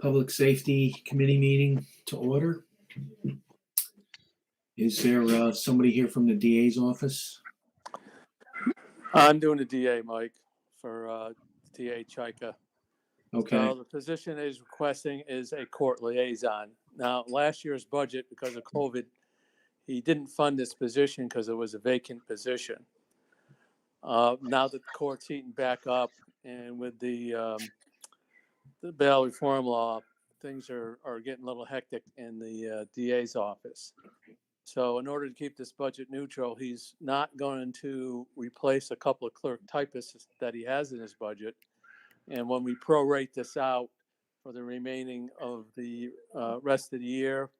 Public Safety Committee meeting to order. Is there somebody here from the DA's office? I'm doing the DA, Mike, for DA Chaika. Okay. So the position is requesting is a court liaison. Now, last year's budget, because of COVID, he didn't fund this position because it was a vacant position. Now that the court's heating back up and with the bail reform law, things are getting a little hectic in the DA's office. So in order to keep this budget neutral, he's not going to replace a couple of clerk typists that he has in his budget. And when we prorate this out for the remaining of the rest of the year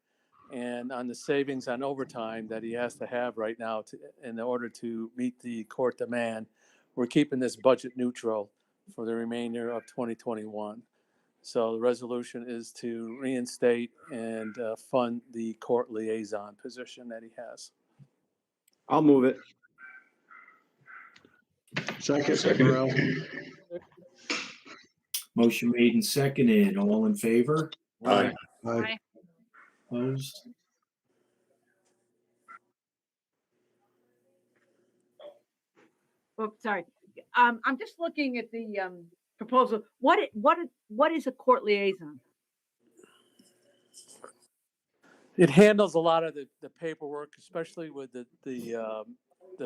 and on the savings on overtime that he has to have right now in order to meet the court demand, we're keeping this budget neutral for the remainder of 2021. So the resolution is to reinstate and fund the court liaison position that he has. I'll move it. Second. Motion made and seconded. All in favor? Aye. Opposed? Oh, sorry. I'm just looking at the proposal. What is a court liaison? It handles a lot of the paperwork, especially with the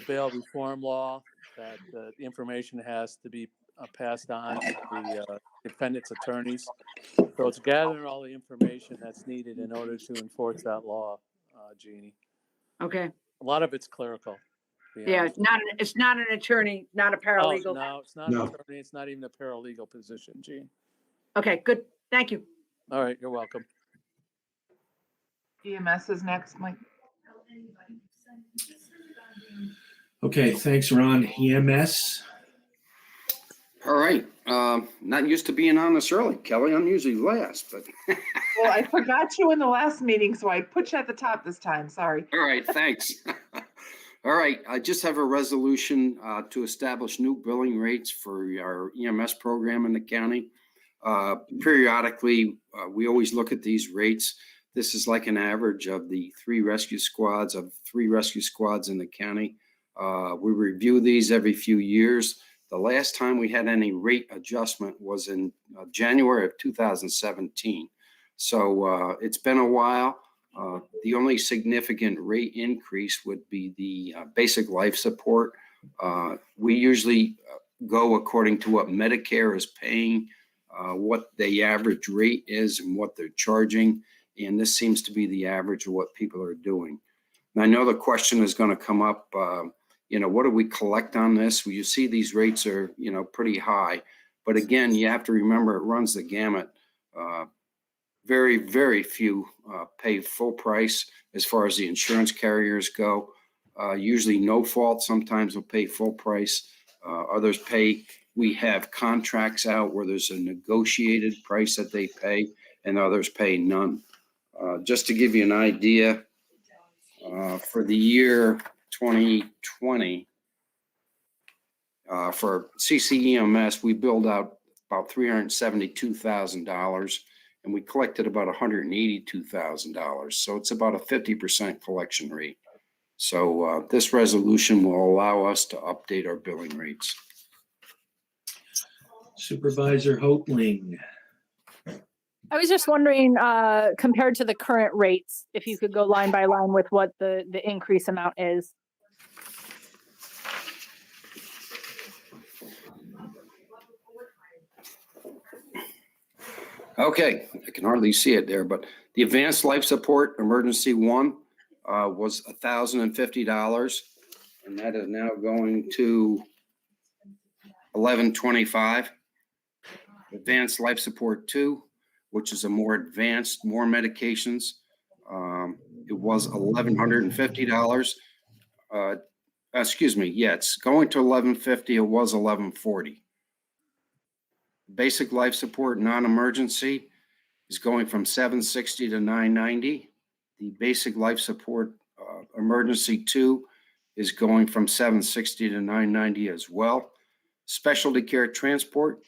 bail reform law, that the information has to be passed on to the defendant's attorneys. So it's gathering all the information that's needed in order to enforce that law, Jeannie. Okay. A lot of it's clerical. Yeah, it's not an attorney, not a paralegal. Oh, no, it's not an attorney. It's not even a paralegal position, Jean. Okay, good. Thank you. All right, you're welcome. EMS is next, Mike. Okay, thanks, Ron. EMS? All right. Not used to being on this early, Kelly. I'm usually last, but. Well, I forgot you in the last meeting, so I put you at the top this time. Sorry. All right, thanks. All right, I just have a resolution to establish new billing rates for our EMS program in the county. Periodically, we always look at these rates. This is like an average of the three rescue squads in the county. We review these every few years. The last time we had any rate adjustment was in January of 2017. So it's been a while. The only significant rate increase would be the basic life support. We usually go according to what Medicare is paying, what the average rate is and what they're charging. And this seems to be the average of what people are doing. And I know the question is going to come up, what do we collect on this? Well, you see these rates are, pretty high. But again, you have to remember it runs the gamut. Very, very few pay full price as far as the insurance carriers go. Usually no fault. Sometimes will pay full price. Others pay. We have contracts out where there's a negotiated price that they pay and others pay none. Just to give you an idea, for the year 2020, for CCEMS, we billed out about $372,000 and we collected about $182,000. So it's about a 50% collection rate. So this resolution will allow us to update our billing rates. Supervisor Hopeling. I was just wondering, compared to the current rates, if you could go line by line with what the increase amount is. Okay, I can hardly see it there, but the advanced life support emergency one was $1,050, and that is now going to $1,125. Advanced life support 2, which is a more advanced, more medications. It was $1,150. Excuse me. Yeah, it's going to $1,150. It was $1,140. Basic life support non-emergency is going from $760 to $990. The basic life support emergency 2 is going from $760 to $990 as well. Specialty care transport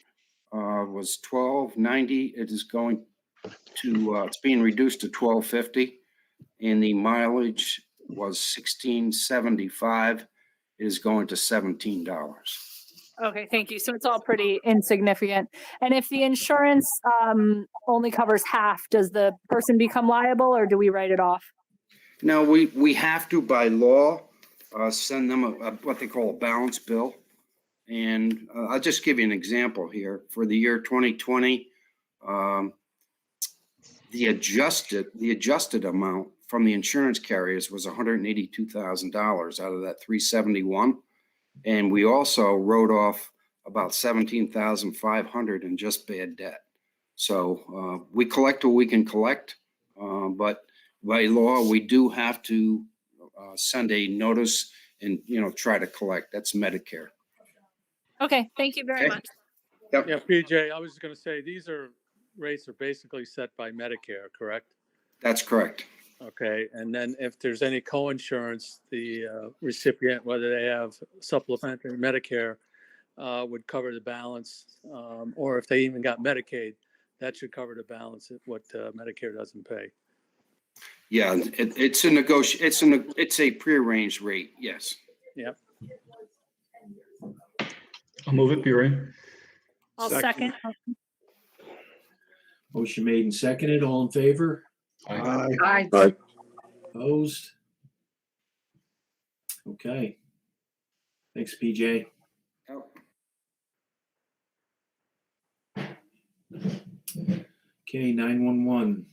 was $1,290. It is going it's being reduced to 1250, and the mileage was 1675. It is going to $17. Okay, thank you. So it's all pretty insignificant. And if the insurance only covers half, does the person become liable or do we write it off? Now, we have to, by law, send them what they call a balance bill. And I'll just give you an example here. For the year 2020, the adjusted amount from the insurance carriers was $182,000 out of that 371. And we also wrote off about 17,500 in just bad debt. So we collect what we can collect, but by law, we do have to send a notice and, try to collect. That's Medicare. Okay, thank you very Okay. much. Yep. Yeah, PJ, I was just going to say, rates are basically set by Medicare, correct? That's correct. Okay, and then if there's any co-insurance, the recipient, whether they have supplementary Medicare, would cover the balance, or if they even got Medicaid, that should cover the balance of what Medicare doesn't pay. Yeah, it's a it's a prearranged rate. Yes. Yep. I'll move it, Buren. I'll Second. second. Motion made and seconded. All in favor? Aye. Opposed? Okay. Thanks, PJ. Okay, 911.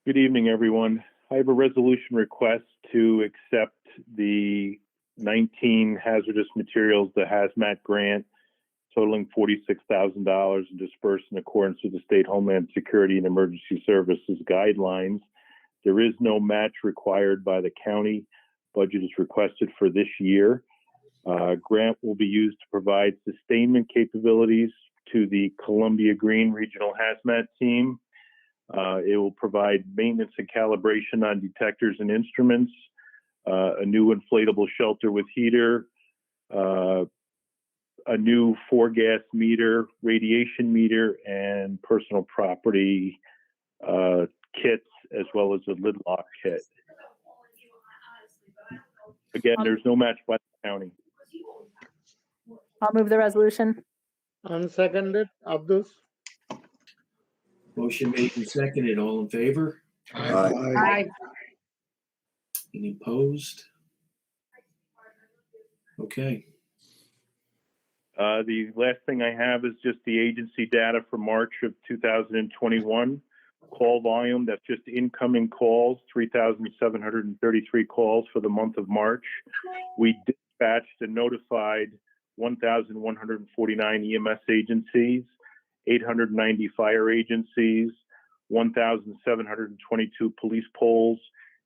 Good evening, everyone. I have a resolution request to accept the 19 hazardous materials, the hazmat grant, totaling $46,000 and dispersed in accordance with the State Homeland Security and Emergency Services guidelines. There is no match required by the county. Budget is requested for this year. Grant will be used to provide sustainment capabilities to the Columbia Green Regional Hazmat Team. It will provide maintenance and calibration on detectors and instruments, a new inflatable shelter with heater, a new 4-gas meter, radiation meter, and personal property kits, as well as a lid lock kit. Again, there's no match by the county. I'll move the resolution. Unseconded, Abdus. Motion made and seconded. All in favor? Aye. Any opposed? Okay. The last thing I have is just the agency data for March of 2021. Call volume, that's just incoming calls, 3,733 calls for the month of March. We dispatched and notified 1,149 EMS agencies, 890 fire agencies, 1,722 police polls,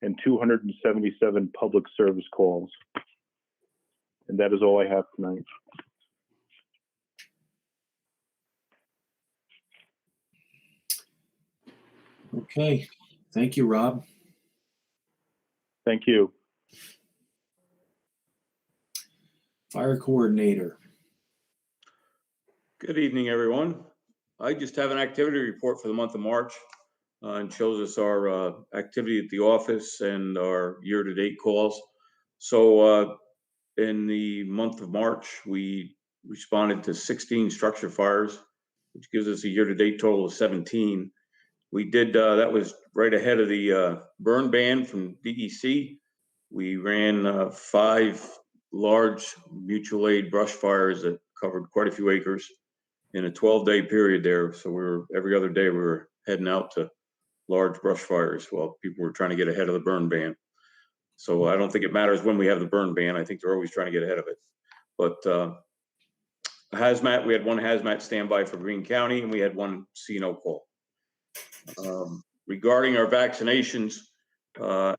and 277 public service calls. And that is all I have tonight. Okay. Thank you, Rob. Thank you. Fire coordinator. Good evening, everyone. I just have an activity report for the month of March and shows us our activity at the office and our year-to-date calls. So in the month of March, we responded to 16 structure fires, which gives us a year-to-date total of 17. We did, that was right ahead of the burn ban from DEC. We ran 5 large mutual aid brush fires that covered quite a few acres in a 12-day period there. So every other day we were heading out to large brush fires while people were trying to get ahead of the burn ban. So I don't think it matters when we have the burn ban. I think they're always trying to get ahead of it. But hazmat, we had 1 hazmat standby for Greene County, and we had 1 C&O call. Regarding our vaccinations,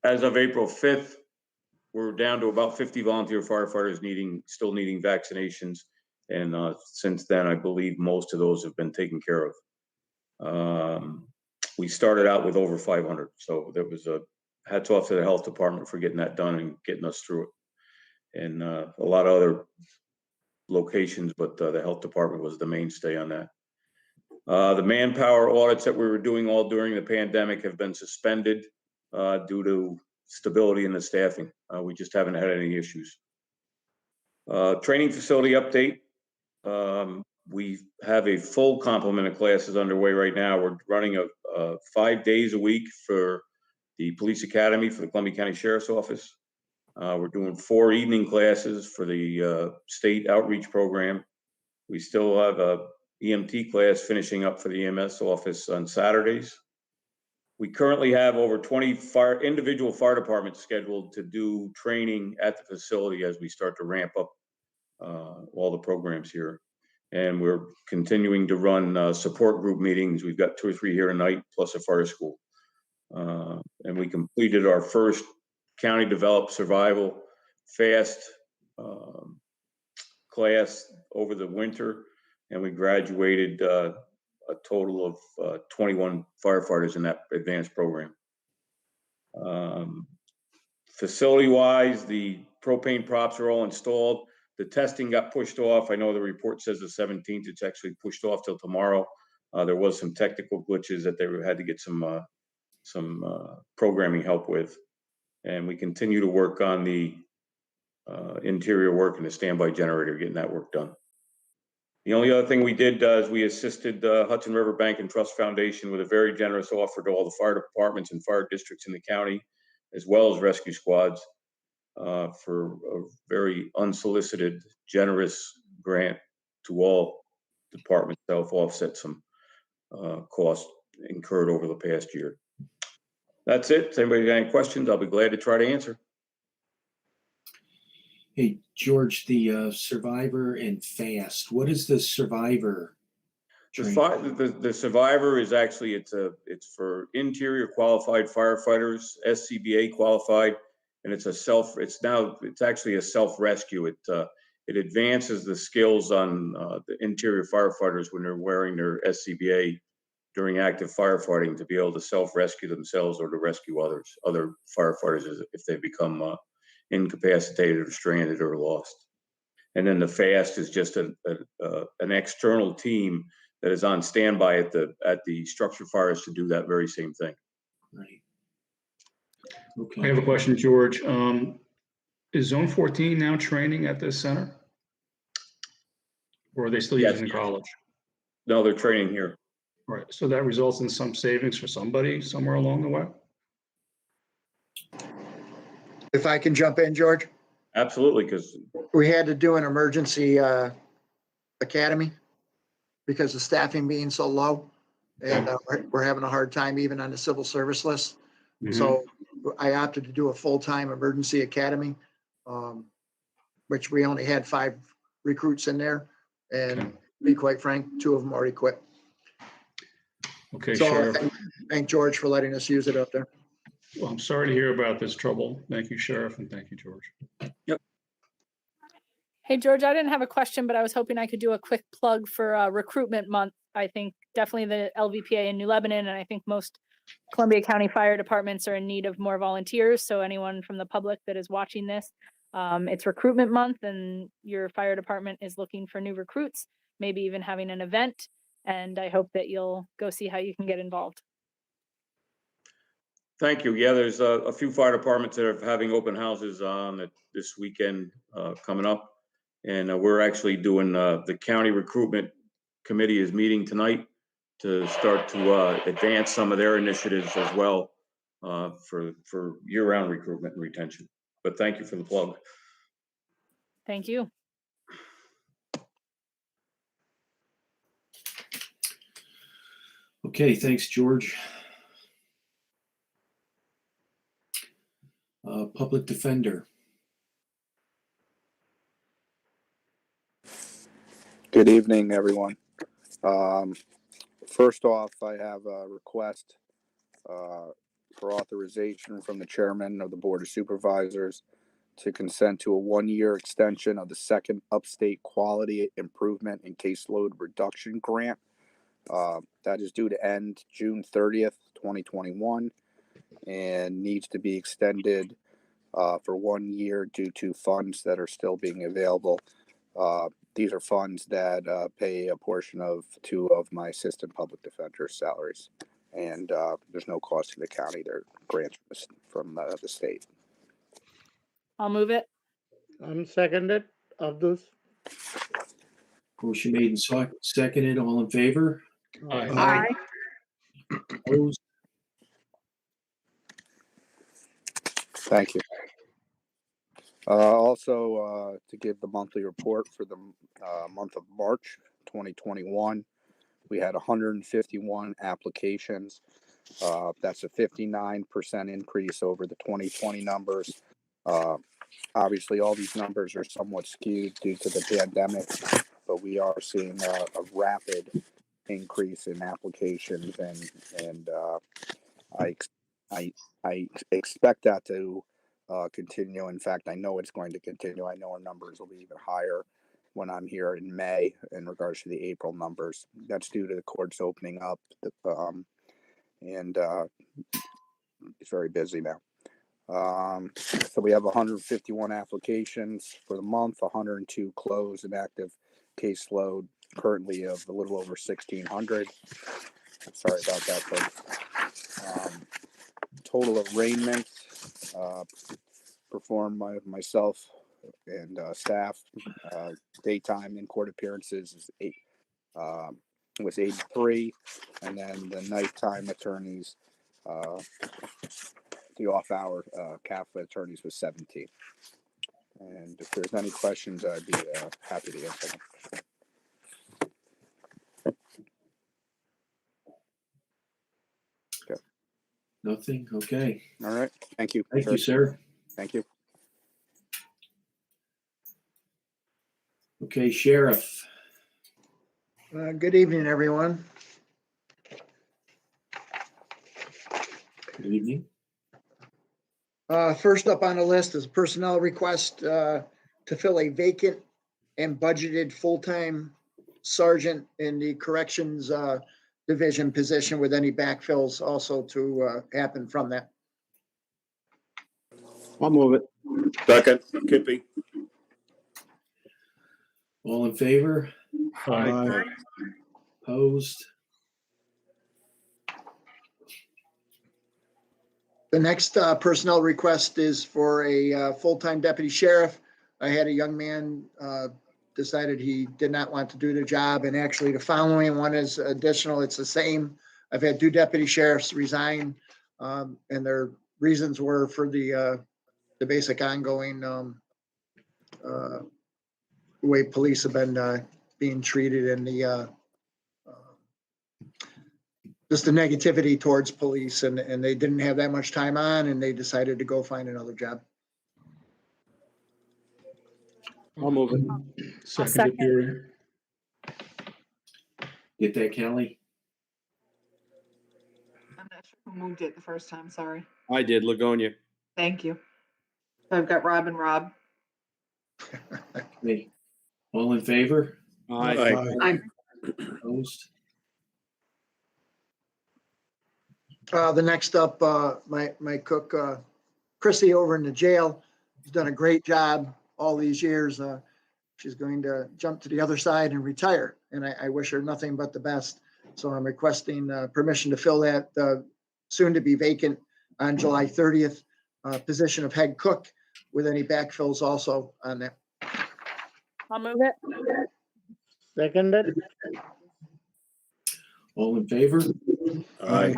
as of April 5th, we're down to about 50 volunteer firefighters still needing vaccinations. And since then, I believe most of those have been taken care of. We started out with over 500. So there was hats off to the health department for getting that done and getting us through it. And a lot of other locations, but the health department was the mainstay on that. The manpower audits that we were doing all during the pandemic have been suspended due to stability in the staffing. We just haven't had any issues. Training facility update. We have a full complement of classes underway right now. We're running 5 days a week for the police academy for the Columbia County Sheriff's Office. We're doing 4 evening classes for the state outreach program. We still have a EMT class finishing up for the EMS office on Saturdays. We currently have over 20 individual fire departments scheduled to do training at the facility as we start to ramp up all the programs here. And we're continuing to run support group meetings. We've got 2 or 3 here tonight, plus a fire school. And we completed our first county developed survival fast class over the winter, and we graduated a total of 21 firefighters in that advanced program. Facility-wise, the propane props are all installed. The testing got pushed off. I know the report says the 17th. It's actually pushed off till tomorrow. There was some technical glitches that they had to get some programming help with. And we continue to work on the interior work and the standby generator, getting that work done. The only other thing we did is we assisted Hudson River Bank and Trust Foundation with a very generous offer to all the fire departments and fire districts in the county, as well as rescue squads, for a very unsolicited, generous grant to all departments to help offset some costs incurred over the past year. That's it. If anybody got any questions, I'll be glad to try to answer. Hey, George, the Survivor and FAST, what is the Survivor? The Survivor is actually, it's for interior qualified firefighters, SCBA qualified, and it's actually a self-rescue. It advances the skills on the interior firefighters when they're wearing their SCBA during active firefighting to be able to self-rescue themselves or to rescue other firefighters if they become incapacitated or stranded or lost. And then the FAST is just an external team that is on standby at the structure fires to do that very same thing. Right. Okay. I have a question, George. Is Zone 14 now training at this center? Or are they still using college? No, they're training here. Right. So that results in some savings for somebody somewhere along the way? If I can jump in, George? Absolutely, because we had to do an emergency academy because of staffing being so low. And we're having a hard time even on the civil service list. Mm-hmm. So I opted to do a full-time emergency academy, which we only had 5 recruits in there. And to be quite frank, 2 of them already quit. Okay, so Sheriff. Thank George for letting us use it up there. Well, I'm sorry to hear about this trouble. Thank you, Sheriff, and thank you, George. Yep. Hey, George, I didn't have a question, but I was hoping I could do a quick plug for recruitment month. I think definitely the LVPA in New Lebanon, and I think most Columbia County fire departments are in need of more volunteers. So anyone from the public that is watching this, it's recruitment month and your fire department is looking for new recruits, maybe even having an event. And I hope that you'll go see how you can get involved. Thank you. Yeah, there's a few fire departments that are having open houses on this weekend coming up. And we're actually doing the county recruitment committee is meeting tonight to start to advance some of their initiatives as well for year-round recruitment and retention. But thank you for the plug. Thank you. Okay, thanks, George. Public defender. Good evening, everyone. First off, I have a request for authorization from the chairman of the Board of Supervisors to consent to a 1-year extension of the second Upstate Quality Improvement and Caseload Reduction Grant. That is due to end June 30th, 2021, and needs to be extended for 1 year due to funds that are still being available These are funds that pay a portion of two of my assistant public defenders' salaries. And there's no cost to the county. They're grants from the state. I'll move it. Unseconded, Abdus. Motion made and seconded. All in favor? Aye. Opposed? Thank you. Also, to give the monthly report for the month of March 2021, we had 151 applications. That's a 59% increase over the 2020 numbers. Obviously, all these numbers are somewhat skewed due to the pandemic, but we are seeing a rapid increase in applications, and I expect that to continue. In fact, I know it's going to continue. I know our numbers will be even higher when I'm here in May in regards to the April numbers. That's due to the courts opening up, and it's very busy now. So we have 151 applications for the month, 102 closed, and active caseload currently of a little over 1,600. Sorry about that, folks. Total arraignments performed by myself and staff. Daytime in court appearances is was 83, and then the nighttime attorneys, the off-hour CAFA attorneys was 17. And if there's any questions, I'd be happy to answer them. Okay. Nothing? Okay. All right. Thank you. Thank you, sir. Thank you. Okay, Sheriff. Good evening, everyone. Good evening. First up on the list is personnel request to fill a vacant and budgeted full-time sergeant in the corrections division position with any backfills also to happen from that. I'll move it. Second, Kippy. All in favor? Aye. Opposed? The next personnel request is for a full-time deputy sheriff. I had a young man decided he did not want to do the job, and actually the following one is additional. It's the same. I've had 2 deputy sheriffs resign, and their reasons were for the basic ongoing way police have been being treated, and the just the negativity towards police, and they didn't have that much time on, and they decided to go find another job. I'll move it. Seconded, Fury. Get that, Kelly? I'm not sure who moved it the first time, sorry. I did, Ligonia. Thank you. So I've got Rob and Rob. Okay. All in favor? Aye. Opposed? The next up, my cook, Chrissy over in the jail, has done a great job all these years. She's going to jump to the other side and retire, and I wish her nothing but the best. So I'm requesting permission to fill that soon to be vacant on July 30th position of head cook with any backfills also on that. I'll move it. Seconded, All in favor? Aye.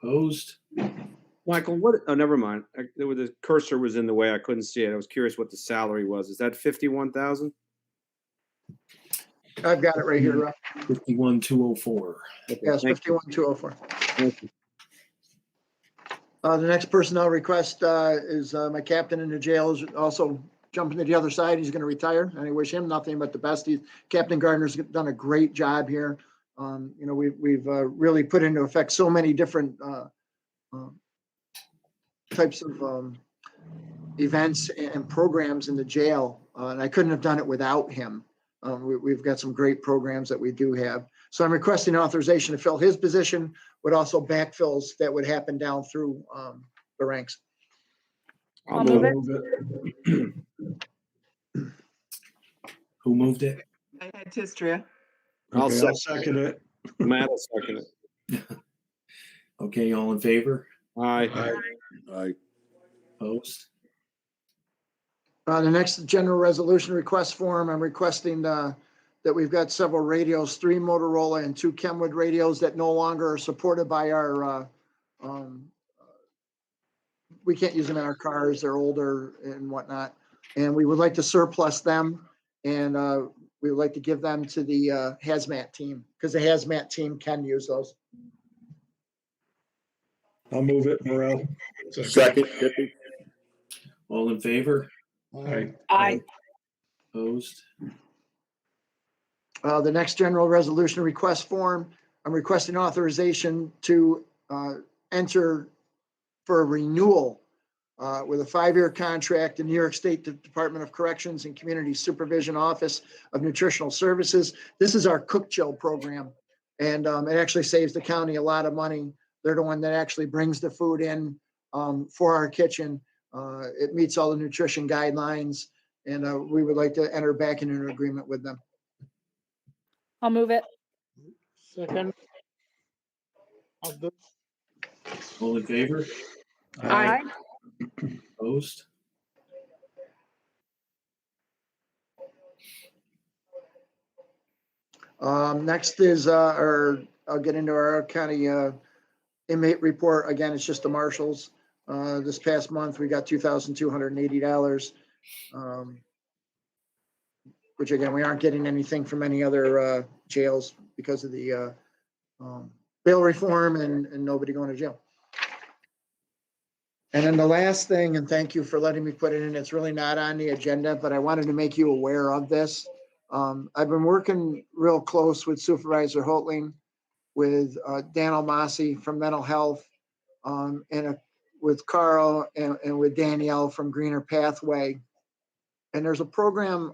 Opposed? Michael, what? Oh, never mind. The cursor was in the way. I couldn't see it. I was curious what the salary was. Is that 51,000? I've got it right here, Rob. 51,204. Yes, 51,204. The next personnel request is my captain in the jail is also jumping to the other side. He's going to retire, and I wish him nothing but the best. Captain Gardner's done a great job here. We've really put into effect so many different types of events and programs in the jail, and I couldn't have done it without him. We've got some great programs that we do have. So I'm requesting authorization to fill his position, but also backfills that would happen down through the ranks. I'll move it. Who moved it? I had Tistria. I'll Okay, I'll second it. Matt will second it. Okay, all in favor? Aye. Aye. Opposed? The next general resolution request form, I'm requesting that we've got several radios, 3 Motorola and 2 Kenwood radios that no longer are supported by our, we can't use them in our cars, they're older and whatnot. And we would like to surplus them, and we would like to give them to the hazmat team, because the hazmat team can use those. I'll move it, Morel. Second, Tippy. All in favor? Aye. Aye. Opposed? The next general resolution request form, I'm requesting authorization to enter for a renewal with a 5-year contract, the New York State Department of Corrections and Community Supervision Office of Nutritional Services. This is our cook chill program, and it actually saves the county a lot of money. They're the one that actually brings the food in for our kitchen. It meets all the nutrition guidelines, and we would like to enter back into an agreement with them. I'll move it. Second. Abdul. All in favor? Aye. Opposed? Next is I'll get into our county inmate report. Again, it's just the marshals. This past month, we got $2,280, which again, we aren't getting anything from any other jails because of the bail reform and nobody going to jail. And then the last thing, and thank you for letting me put it in, it's really not on the agenda, but I wanted to make you aware of this. I've been working real close with Supervisor Holtling, with Dan Almasi from Mental Health, and with Carl and with Danielle from Greener Pathway. And there's a program,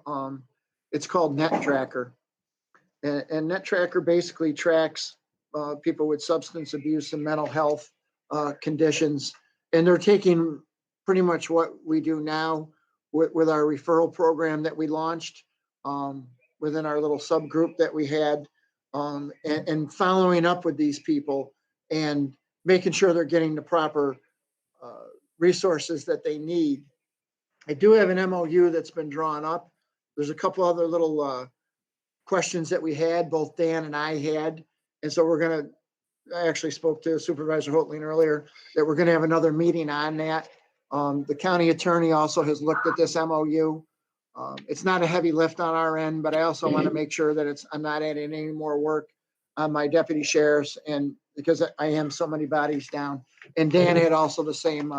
it's called Net Tracker. And Net Tracker basically tracks people with substance abuse and mental health conditions. And they're taking pretty much what we do now with our referral program that we launched within our little subgroup that we had, and following up with these people and making sure they're getting the proper resources that they need. I do have an MOU that's been drawn up. There's a couple other little questions that we had, both Dan and I had. And so I actually spoke to Supervisor Holtling earlier, that we're gonna have another meeting on that. The county attorney also has looked at this MOU. It's not a heavy lift on our end, but I also want to make sure that I'm not adding any more work on my deputy sheriffs, and because I am so many bodies down. And Dan had also the same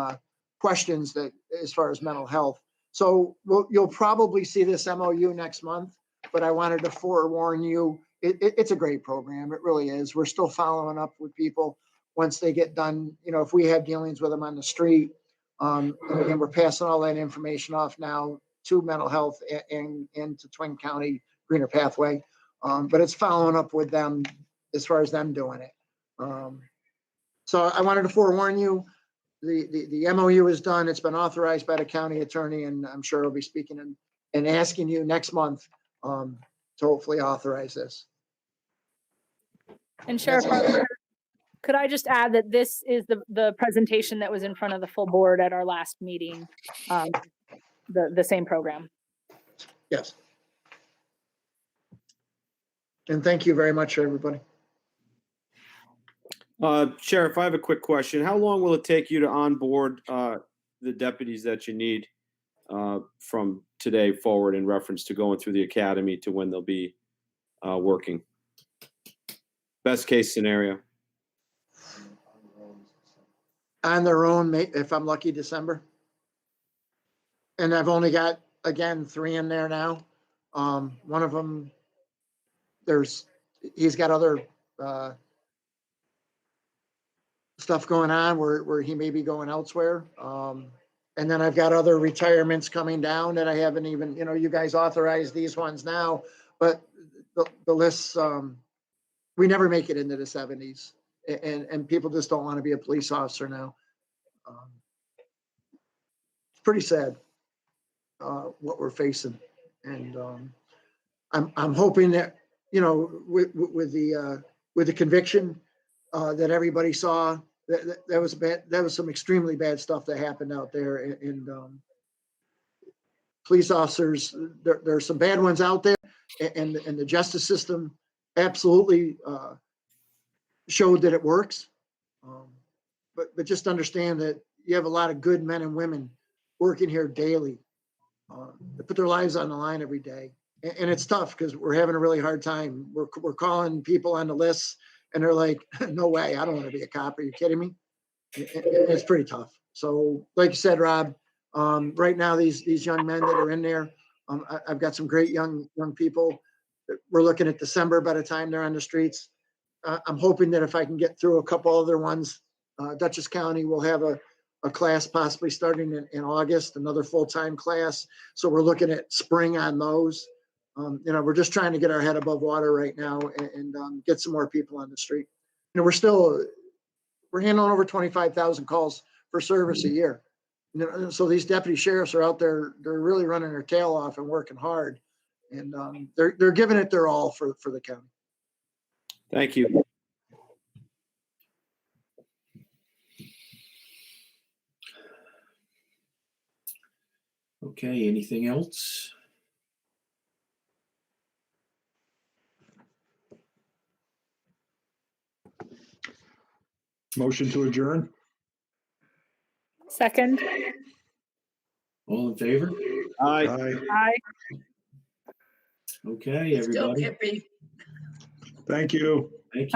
questions that as far as mental health. So you'll probably see this MOU next month, but I wanted to forewarn you, it's a great program. It really is. We're still following up with people once they get done. You know, if we have dealings with them on the street, and again, we're passing all that information off now to mental health and to Twin County Greener Pathway. But it's following up with them as far as them doing it. So I wanted to forewarn you, the MOU is done. It's been authorized by the county attorney, and I'm sure he'll be speaking and asking you next month to hopefully authorize this. And Sheriff Harlan, could I just add that this is the presentation that was in front of the full board at our last meeting, the same program. Yes. And thank you very much, everybody. Sheriff, I have a quick question. How long will it take you to onboard the deputies that you need from today forward in reference to going through the academy to when they'll be working? Best case scenario. On their own, if I'm lucky, December. And I've only got, again, 3 in there now. One of them, he's got other stuff going on where he may be going elsewhere. And then I've got other retirements coming down that I haven't even, you guys authorized these ones now, but the lists, we never make it into the 70s, and people just don't want to be a police officer now. It's pretty sad what we're facing. And I'm hoping that, you know, with the conviction that everybody saw, that was bad. That was some extremely bad stuff that happened out there. And police officers, there are some bad ones out there, and the justice system absolutely showed that it works. But just understand that you have a lot of good men and women working here daily. They put their lives on the line every day. And it's tough because we're having a really hard time. We're calling people on the lists and they're like, no way, I don't want to be a cop. Are you kidding me? It's pretty tough. So like you said, Rob, right now, these young men that are in there, I've got some great young people. We're looking at December by the time they're on the streets. I'm hoping that if I can get through a couple other ones, Dutchess County will have a class possibly starting in August, another full-time class. So we're looking at spring on those. You know, we're just trying to get our head above water right now and get some more people on the street. You know, we're handling over 25,000 calls for service a year. You know, so these deputy sheriffs are out there, they're really running their tail off and working hard. And they're giving it their all for the county. Thank you. Okay, anything else? Motion to adjourn? Second. All in favor? Aye. Aye. Okay, Still everybody. Kippy. Thank you. Thank you.